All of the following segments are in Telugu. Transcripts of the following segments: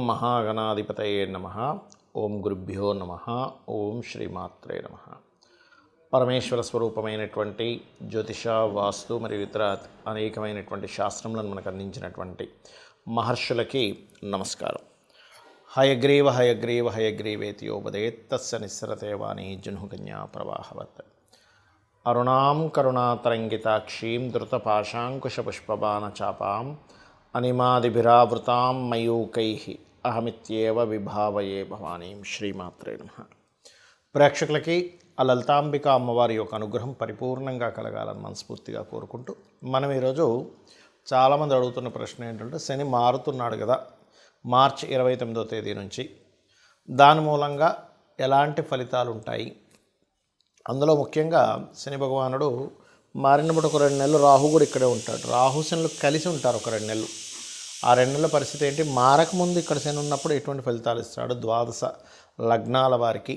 మహాగణాధిపతయే నమః. ఓం గురుభ్యో నమః. ఓం శ్రీమాత్రే నమః. పరమేశ్వర స్వరూపమైనటువంటి జ్యోతిష, వాస్తు మరియు ఇతర అనేకమైనటువంటి శాస్త్రములను మనకు అందించినటువంటి మహర్షులకి నమస్కారం. హయగ్రీవ హయగ్రీవ హయగ్రీవేతియోపదేత్ తస్య నిస్సరతే వాణి జహ్నుకన్యా ప్రవాహవత్. అరుణాం కరుణాతరంగితాక్షీం ధృతపాశాంకుశపుష్పబాణచాపాం అనిమాదిభిరావృతాం మయూకైః అహమిత్యేవ విభావయే భవానీం. శ్రీమాత్రే నమః. ప్రేక్షకులకి ఆ లలితాంబిక అమ్మవారి యొక్క అనుగ్రహం పరిపూర్ణంగా కలగాలని మనస్ఫూర్తిగా కోరుకుంటూ, మనం ఈరోజు చాలామంది అడుగుతున్న ప్రశ్న ఏంటంటే, శని మారుతున్నాడు కదా మార్చి 29వ తేదీ నుంచి, దాని మూలంగా ఎలాంటి ఫలితాలు ఉంటాయి? అందులో ముఖ్యంగా శని భగవానుడు మారినప్పుడు ఒక 2 నెలలు రాహు కూడా ఇక్కడే ఉంటాడు. రాహు శనులు కలిసి ఉంటారు ఒక 2 నెలలు. ఆ 2 నెలల పరిస్థితి ఏంటి? మారకముందు ఇక్కడ శని ఉన్నప్పుడు ఎటువంటి ఫలితాలు ఇస్తాడు ద్వాదశ లగ్నాల వారికి?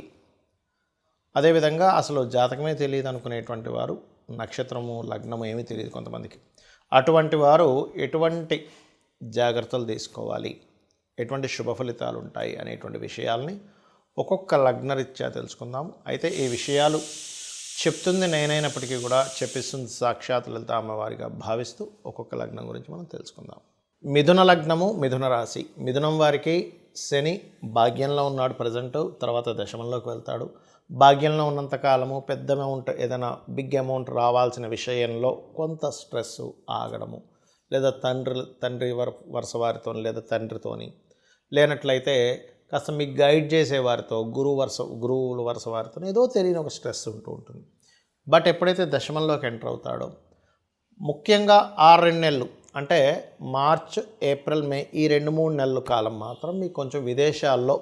అదేవిధంగా అసలు జాతకమే తెలియదు అనుకునేటువంటి వారు, నక్షత్రము లగ్నము ఏమీ తెలియదు కొంతమందికి, అటువంటి వారు ఎటువంటి జాగ్రత్తలు తీసుకోవాలి, ఎటువంటి శుభ ఫలితాలు ఉంటాయి అనేటువంటి విషయాల్ని ఒక్కొక్క లగ్నరీత్యా తెలుసుకుందాం. అయితే ఈ విషయాలు చెప్తుంది నేనైనప్పటికీ కూడా చెప్పిస్తుంది సాక్షాత్ లలిత అమ్మవారిగా భావిస్తూ ఒక్కొక్క లగ్నం గురించి మనం తెలుసుకుందాం. మిథున లగ్నము, మిథున రాశి. మిథునం వారికి శని భాగ్యంలో ఉన్నాడు ప్రజెంట్, తర్వాత దశమంలోకి వెళ్తాడు. భాగ్యంలో ఉన్నంతకాలము పెద్ద అమౌంట్, ఏదైనా బిగ్ అమౌంట్ రావాల్సిన విషయంలో కొంత స్ట్రెస్ ఆగడము, లేదా తండ్రి వరుస వారితో లేదా తండ్రితోని, లేనట్లయితే కాస్త మీకు గైడ్ చేసేవారితో గురువుల వరుస వారితో ఏదో తెలియని ఒక స్ట్రెస్ ఉంటూ ఉంటుంది. బట్ ఎప్పుడైతే దశమంలోకి ఎంటర్ అవుతాడో, ముఖ్యంగా ఆ 2 నెలలు అంటే మార్చ్, ఏప్రిల్, మే, ఈ 2-3 నెలల కాలం మాత్రం మీకు కొంచెం విదేశాల్లో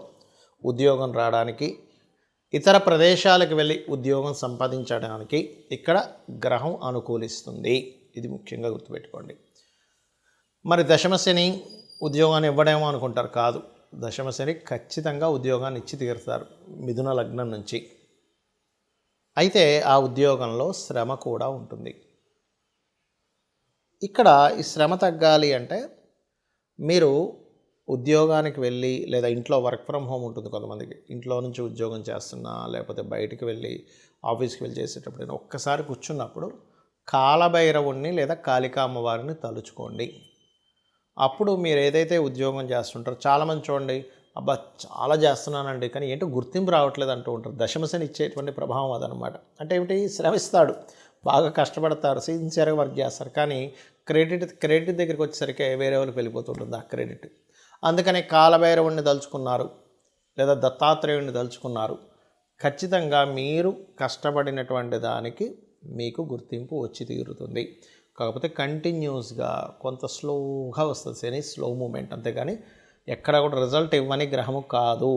ఉద్యోగం రావడానికి, ఇతర ప్రదేశాలకు వెళ్ళి ఉద్యోగం సంపాదించడానికి ఇక్కడ గ్రహం అనుకూలిస్తుంది. ఇది ముఖ్యంగా గుర్తుపెట్టుకోండి. మరి దశమశని ఉద్యోగాన్ని ఇవ్వడేమో అనుకుంటారు, కాదు. దశమశని ఖచ్చితంగా ఉద్యోగాన్ని ఇచ్చి తీరుతారు మిథున లగ్నం నుంచి. అయితే ఆ ఉద్యోగంలో శ్రమ కూడా ఉంటుంది. ఇక్కడ ఈ శ్రమ తగ్గాలి అంటే మీరు ఉద్యోగానికి వెళ్ళి, లేదా ఇంట్లో వర్క్ ఫ్రమ్ హోమ్ ఉంటుంది కొంతమందికి, ఇంట్లో నుంచి ఉద్యోగం చేస్తున్నా లేకపోతే బయటికి వెళ్ళి ఆఫీస్కి వెళ్ళి చేసేటప్పుడు ఒక్కసారి కూర్చున్నప్పుడు కాలభైరవుణ్ణి లేదా కాళికా అమ్మవారిని తలుచుకోండి. అప్పుడు మీరు ఏదైతే ఉద్యోగం చేస్తుంటారో, చాలామంది చూడండి, అబ్బా చాలా చేస్తున్నానండి కానీ ఏంటో గుర్తింపు రావట్లేదు అంటూ ఉంటారు. దశమశని ఇచ్చేటువంటి ప్రభావం అదనమాట. అంటే ఏమిటి? శ్రమిస్తాడు, బాగా కష్టపడతారు, సిన్సియర్గా వర్క్ చేస్తారు, కానీ క్రెడిట్ దగ్గరికి వచ్చేసరికి వేరే వాళ్ళకి వెళ్ళిపోతుంటుంది ఆ క్రెడిట్. అందుకని కాలభైరవుణ్ణి తలుచుకున్నారు లేదా దత్తాత్రేయుడిని తలుచుకున్నారు, ఖచ్చితంగా మీరు కష్టపడినటువంటి దానికి మీకు గుర్తింపు వచ్చి తీరుతుంది. కాకపోతే కంటిన్యూస్గా కొంత స్లోగా వస్తుంది శని, స్లో మూమెంట్, అంతేగాని ఎక్కడ కూడా రిజల్ట్ ఇవ్వని గ్రహము కాదు,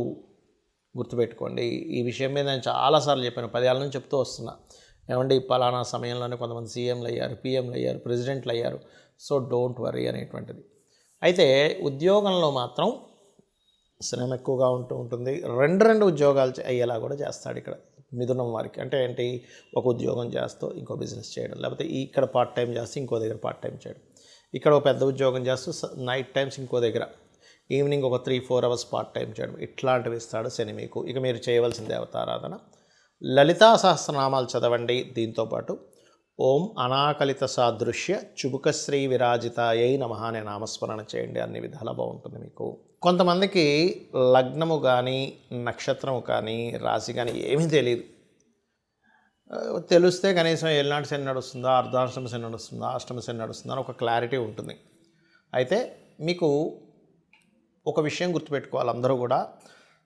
గుర్తుపెట్టుకోండి. ఈ విషయం మీద నేను చాలాసార్లు చెప్పాను, 10 ఏళ్ళ నుంచి చెప్తూ వస్తున్నా. ఏమండి, పలానా సమయంలోనే కొంతమంది సీఎంలు అయ్యారు, పిఎంలు అయ్యారు, ప్రెసిడెంట్లు అయ్యారు, సో డోంట్ వరీ అనేటువంటిది. అయితే ఉద్యోగంలో మాత్రం శ్రమ ఎక్కువగా ఉంటుంది. 2 ఉద్యోగాలు అయ్యేలా కూడా చేస్తాడు ఇక్కడ మిథునం వారికి. అంటే ఏంటి? ఒక ఉద్యోగం చేస్తూ ఇంకో బిజినెస్ చేయడం, లేకపోతే ఇక్కడ పార్ట్ టైం చేస్తూ ఇంకో దగ్గర పార్ట్ టైం చేయడం, ఇక్కడ ఒక పెద్ద ఉద్యోగం చేస్తూ నైట్ టైమ్స్ ఇంకో దగ్గర, ఈవినింగ్ ఒక 3-4 అవర్స్ పార్ట్ టైం చేయడం, ఇట్లాంటివి ఇస్తాడు శని మీకు. ఇక మీరు చేయవలసిన దేవతారాధన లలితా సహస్రనామాలు చదవండి. దీంతోపాటు ఓం అనాకలిత సాదృశ్య చుబుకశ్రీ విరాజితాయై నమః అనే నామస్మరణ చేయండి. అన్ని విధాలా బాగుంటుంది మీకు. కొంతమందికి లగ్నము కానీ, నక్షత్రము కానీ, రాశి కానీ ఏమీ తెలియదు. తెలిస్తే కనీసం ఏలినాటి శని నడుస్తుందా, అర్ధాష్టమ శని నడుస్తుందా, అష్టమ శని నడుస్తుందా అని ఒక క్లారిటీ ఉంటుంది. అయితే మీకు ఒక విషయం గుర్తుపెట్టుకోవాలి అందరూ కూడా,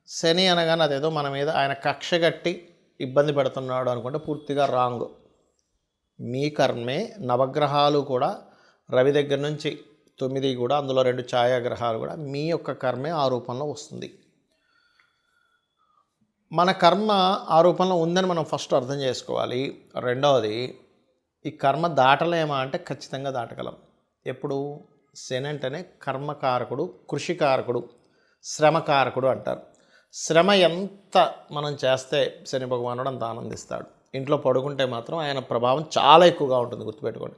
శని అనగానే అదేదో మన మీద ఆయన కక్షగట్టి ఇబ్బంది పెడుతున్నాడు అనుకుంటే పూర్తిగా రాంగ్. మీ కర్మే. నవగ్రహాలు కూడా రవి దగ్గర నుంచి 9 కూడా, అందులో 2 ఛాయాగ్రహాలు కూడా మీ యొక్క కర్మే ఆ రూపంలో వస్తుంది. మన కర్మ ఆ రూపంలో ఉందని మనం ఫస్ట్ అర్థం చేసుకోవాలి. రెండవది, ఈ కర్మ దాటలేమా అంటే ఖచ్చితంగా దాటగలం. ఎప్పుడు? శని అంటేనే కర్మకారకుడు, కృషికారకుడు, శ్రమకారకుడు అంటారు. శ్రమ ఎంత మనం చేస్తే శని భగవానుడు అంత ఆనందిస్తాడు. ఇంట్లో పడుకుంటే మాత్రం ఆయన ప్రభావం చాలా ఎక్కువగా ఉంటుంది, గుర్తుపెట్టుకోండి.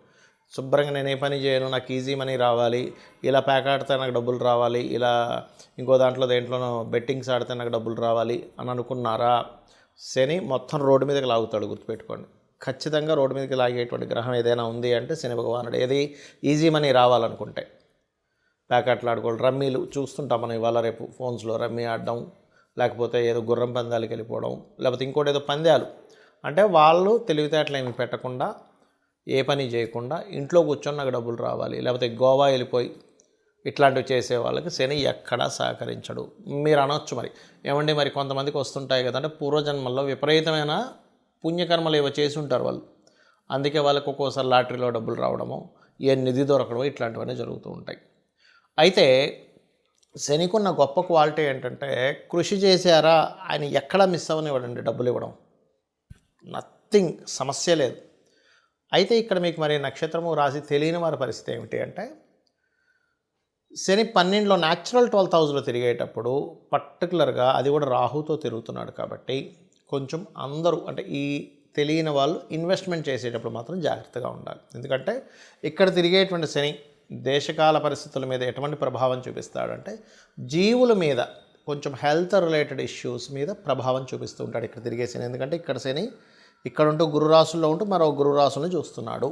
శుభ్రంగా నేను ఏ పని చేయను, నాకు ఈజీ మనీ రావాలి, ఇలా ప్యాక్ ఆడితే నాకు డబ్బులు రావాలి, ఇలా ఇంకో దేంట్లోనో బెట్టింగ్స్ ఆడితే నాకు డబ్బులు రావాలి అని అనుకున్నారా, శని మొత్తం రోడ్డు మీదకి లాగుతాడు. గుర్తుపెట్టుకోండి, ఖచ్చితంగా రోడ్డు మీదకి లాగేటువంటి గ్రహం ఏదైనా ఉంది అంటే శని భగవానుడు. ఏది ఈజీ మనీ రావాలనుకుంటే ప్యాకెట్లు ఆడుకోవడం, రమ్మీలు చూస్తుంటాం మనం ఇవాళ రేపు ఫోన్స్లో, రమ్మీ ఆడడం, లేకపోతే ఏదో గుర్రం పందాలకి వెళ్ళిపోవడం, లేకపోతే ఇంకోటి ఏదో పందాలు. అంటే వాళ్ళు తెలివితేటలు ఏమి పెట్టకుండా, ఏ పని చేయకుండా ఇంట్లో కూర్చొని నాకు డబ్బులు రావాలి, లేకపోతే గోవా వెళ్ళిపోయి ఇట్లాంటివి చేసే వాళ్ళకి శని ఎక్కడా సహకరించడు. మీరు అనొచ్చు మరి, ఏమండి మరి కొంతమందికి వస్తుంటాయి కదంటే పూర్వజన్మల్లో విపరీతమైన పుణ్యకర్మలు ఏవో చేసి ఉంటారు వాళ్ళు, అందుకే వాళ్ళకి ఒక్కోసారి లాటరీలో డబ్బులు రావడము, ఏ నిధి దొరకడమో ఇట్లాంటివన్నీ జరుగుతూ ఉంటాయి. అయితే శనికున్న గొప్ప క్వాలిటీ ఏంటంటే, కృషి చేశారా ఆయన ఎక్కడా మిస్ అవ్వనివ్వడండి డబ్బులు ఇవ్వడం, నథింగ్, సమస్య లేదు. అయితే ఇక్కడ మీకు మరి నక్షత్రము రాశి తెలియని వారి పరిస్థితి ఏమిటి అంటే, శని 12లో న్యాచురల్ 12th హౌస్లో తిరిగేటప్పుడు పర్టికులర్గా అది కూడా రాహుతో తిరుగుతున్నాడు కాబట్టి కొంచెం అందరూ అంటే ఈ తెలియని వాళ్ళు ఇన్వెస్ట్మెంట్ చేసేటప్పుడు మాత్రం జాగ్రత్తగా ఉండాలి. ఎందుకంటే ఇక్కడ తిరిగేటువంటి శని దేశకాల పరిస్థితుల మీద ఎటువంటి ప్రభావం చూపిస్తాడంటే, జీవుల మీద కొంచెం హెల్త్ రిలేటెడ్ ఇష్యూస్ మీద ప్రభావం చూపిస్తూ ఉంటాడు ఇక్కడ తిరిగే శని. ఎందుకంటే ఇక్కడ శని ఇక్కడ ఉంటూ గురు రాశుల్లో ఉంటూ మరో గురు రాశులను చూస్తున్నాడు,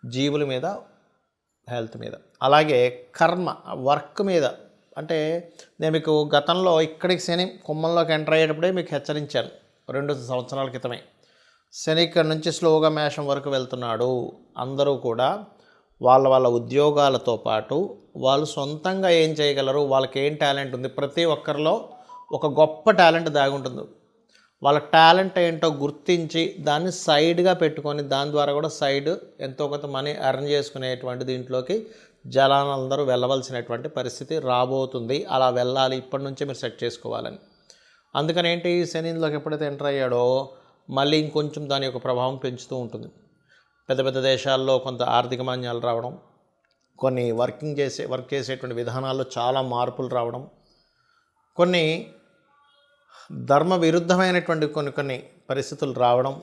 జీవుల మీద, హెల్త్ మీద, అలాగే కర్మ, వర్క్ మీద. అంటే నేను మీకు గతంలో ఇక్కడికి శని కుంభంలోకి ఎంటర్ అయ్యేటప్పుడే మీకు హెచ్చరించాను 2 సంవత్సరాల క్రితమే. శని ఇక్కడ నుంచి స్లోగా మేషం వరకు వెళ్తున్నాడు. అందరూ కూడా వాళ్ళ ఉద్యోగాలతో పాటు వాళ్ళు సొంతంగా ఏం చేయగలరు, వాళ్ళకి ఏం టాలెంట్ ఉంది, ప్రతి ఒక్కరిలో ఒక గొప్ప టాలెంట్ దాగి ఉంటుంది. వాళ్ళ టాలెంట్ ఏంటో గుర్తించి దాన్ని సైడ్గా పెట్టుకొని దాని ద్వారా కూడా సైడ్ ఎంతో కొంత మనీ ఎర్న్ చేసుకునేటువంటి దీంట్లోకి జనాలందరూ వెళ్ళవలసినటువంటి పరిస్థితి రాబోతుంది. అలా వెళ్ళాలి, ఇప్పటి నుంచే మీరు సెట్ చేసుకోవాలని. అందుకని ఏంటి, శనిలోకి ఎప్పుడైతే ఎంటర్ అయ్యాడో మళ్ళీ ఇంకొంచెం దాని యొక్క ప్రభావం పెంచుతూ ఉంటుంది. పెద్ద పెద్ద దేశాల్లో కొంత ఆర్థిక మాన్యాలు రావడం, కొన్ని వర్క్ చేసేటువంటి విధానాల్లో చాలా మార్పులు రావడం, కొన్ని ధర్మ విరుద్ధమైనటువంటి కొన్ని పరిస్థితులు రావడం,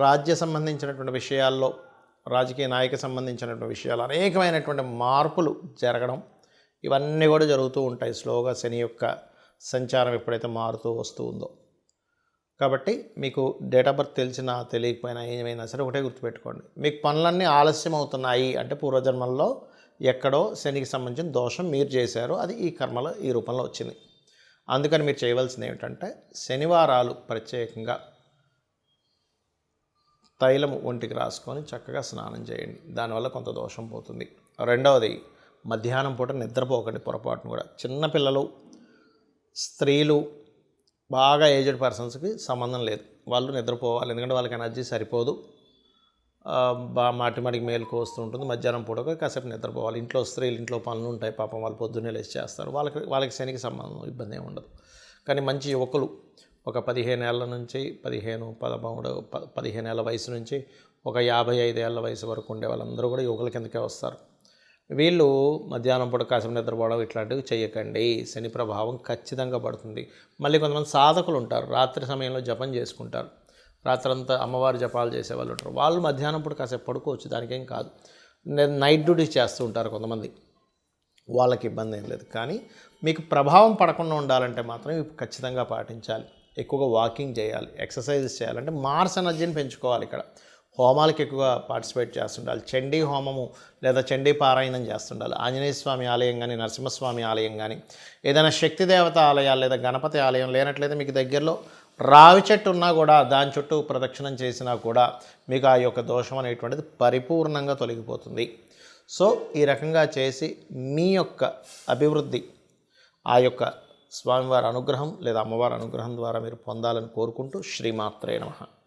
రాజ్య సంబంధించినటువంటి విషయాల్లో, రాజకీయ నాయక సంబంధించినటువంటి విషయాలు అనేకమైనటువంటి మార్పులు జరగడం, ఇవన్నీ కూడా జరుగుతూ ఉంటాయి స్లోగా శని యొక్క సంచారం ఎప్పుడైతే మారుతూ వస్తూ ఉందో. కాబట్టి మీకు డేట్ ఆఫ్ బర్త్ తెలిసినా తెలియకపోయినా ఏమైనా సరే ఒకటే గుర్తుపెట్టుకోండి, మీకు పనులన్నీ ఆలస్యం అవుతున్నాయి అంటే పూర్వజన్మల్లో ఎక్కడో శనికి సంబంధించిన దోషం మీరు చేశారు, అది ఈ కర్మలో ఈ రూపంలో వచ్చింది. అందుకని మీరు చేయవలసింది ఏమిటంటే, శనివారాలు ప్రత్యేకంగా తైలము ఒంటికి రాసుకొని చక్కగా స్నానం చేయండి, దానివల్ల కొంత దోషం పోతుంది. రెండవది, మధ్యాహ్నం పూట నిద్రపోకండి పొరపాటును కూడా. చిన్నపిల్లలు, స్త్రీలు, బాగా ఏజ్డ్ పర్సన్స్కి సంబంధం లేదు, వాళ్ళు నిద్రపోవాలి. ఎందుకంటే వాళ్ళకి ఎనర్జీ సరిపోదు, మాటికి మేలుకు వస్తూ ఉంటుంది. మధ్యాహ్నం పూట కాసేపు నిద్రపోవాలి. ఇంట్లో స్త్రీలు ఇంట్లో పనులు ఉంటాయి, పాపం వాళ్ళు పొద్దున్నే లేచి చేస్తారు, వాళ్ళకి శనికి సంబంధం ఇబ్బంది ఏమి ఉండదు. కానీ మంచి యువకులు ఒక 15 ఏళ్ళ నుంచి 15 ఏళ్ళ వయసు నుంచి ఒక 55 ఏళ్ళ వయసు వరకు ఉండే వాళ్ళందరూ కూడా యువకుల కిందకే వస్తారు. వీళ్ళు మధ్యాహ్నం పూట కాసేపు నిద్రపోవడం ఇట్లాంటివి చేయకండి, శని ప్రభావం ఖచ్చితంగా పడుతుంది. మళ్ళీ కొంతమంది సాధకులు ఉంటారు, రాత్రి సమయంలో జపం చేసుకుంటారు, రాత్రంతా అమ్మవారి జపాలు చేసేవాళ్ళు ఉంటారు, వాళ్ళు మధ్యాహ్నం పూట కాసేపు పడుకోవచ్చు, దానికేం కాదు. నైట్ డ్యూటీస్ చేస్తూ ఉంటారు కొంతమంది, వాళ్ళకి ఇబ్బంది ఏం లేదు. కానీ మీకు ప్రభావం పడకుండా ఉండాలంటే మాత్రం ఇవి ఖచ్చితంగా పాటించాలి. ఎక్కువగా వాకింగ్ చేయాలి, ఎక్సర్సైజెస్ చేయాలంటే మార్స్ ఎనర్జీని పెంచుకోవాలి. ఇక్కడ హోమాలకు ఎక్కువగా పార్టిసిపేట్ చేస్తుండాలి, చండీ హోమము లేదా చండీ పారాయణం చేస్తుండాలి. ఆంజనేయ స్వామి ఆలయం కానీ, నరసింహస్వామి ఆలయం కానీ, ఏదైనా శక్తి దేవత ఆలయాలు లేదా గణపతి ఆలయం లేనట్లయితే మీకు దగ్గరలో రావి చెట్టు ఉన్నా కూడా దాని చుట్టూ ప్రదక్షిణం చేసినా కూడా మీకు ఆ యొక్క దోషం అనేటువంటిది పరిపూర్ణంగా తొలగిపోతుంది. సో ఈ రకంగా చేసి మీ యొక్క అభివృద్ధి ఆ యొక్క స్వామివారి అనుగ్రహం లేదా అమ్మవారి అనుగ్రహం ద్వారా మీరు పొందాలని కోరుకుంటూ శ్రీమాత్రే నమః.